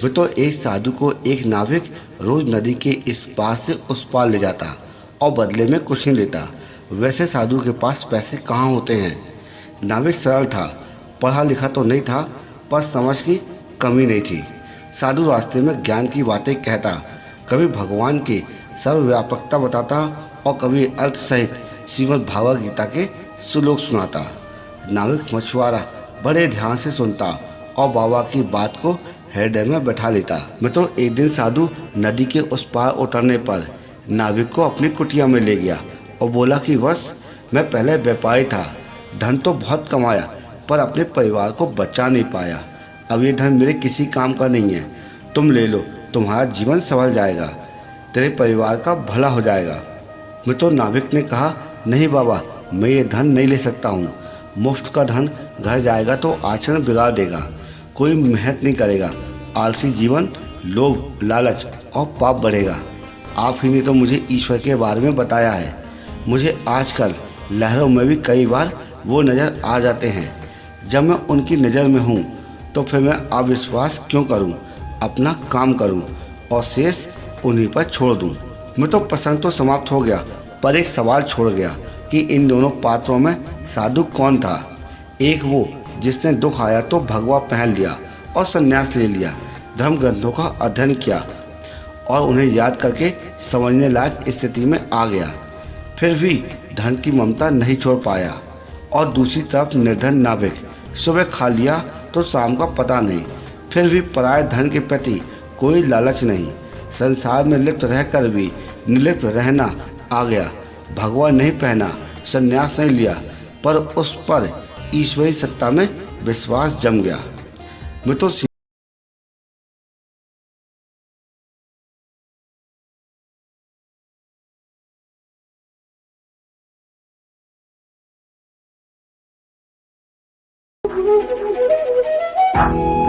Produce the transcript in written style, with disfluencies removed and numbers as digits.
तो एक साधु को एक नाविक रोज नदी के इस पार से उस पार ले जाता और बदले में कुछ नहीं लेता। वैसे साधु के पास पैसे कहाँ होते हैं। नाविक सरल था, पढ़ा लिखा तो नहीं था, पर समझ की कमी नहीं थी। साधु रास्ते में ज्ञान की बातें कहता, कभी भगवान की सर्वव्यापकता बताता और कभी अर्थ सहित श्रीमद् भागवत गीता के श्लोक सुनाता। नाविक मछुआरा बड़े ध्यान से सुनता और बाबा की बात को हृदय में बैठा लेता। मित्रों, एक दिन साधु नदी के उस पार उतरने पर नाविक को अपनी कुटिया में ले गया और बोला कि बस मैं पहले व्यापारी था, धन तो बहुत कमाया पर अपने परिवार को बचा नहीं पाया। अब ये धन मेरे किसी काम का नहीं है, तुम ले लो, तुम्हारा जीवन संभल जाएगा, तेरे परिवार का भला हो जाएगा। मित्रों, नाविक ने कहा, नहीं बाबा, मैं ये धन नहीं ले सकता हूँ। मुफ्त का धन घर जाएगा तो आचरण बिगाड़ देगा, कोई मेहनत नहीं करेगा, आलसी जीवन, लोभ, लालच और पाप बढ़ेगा। आप ही ने तो मुझे ईश्वर के बारे में बताया है। मुझे आजकल लहरों में भी कई बार वो नज़र आ जाते हैं। जब मैं उनकी नज़र में हूँ तो फिर मैं अविश्वास क्यों करूँ, अपना काम करूँ और शेष उन्हीं पर छोड़ दूँ। मैं तो प्रसंग तो समाप्त हो गया, पर एक सवाल छोड़ गया कि इन दोनों पात्रों में साधु कौन था। एक वो जिसने दुख आया तो भगवा पहन लिया और संन्यास ले लिया, धर्म ग्रंथों का अध्ययन किया और उन्हें याद करके समझने लायक स्थिति में आ गया, फिर भी धन की ममता नहीं छोड़ पाया। और दूसरी तरफ निर्धन नाविक, सुबह खा लिया तो शाम का पता नहीं, फिर भी पराये धन के प्रति कोई लालच नहीं, संसार में लिप्त रहकर भी निर्लिप्त रहना आ गया। भगवा नहीं पहना, संन्यास नहीं लिया, पर उस पर ईश्वरी सत्ता में विश्वास जम गया। मैं तो Thank you.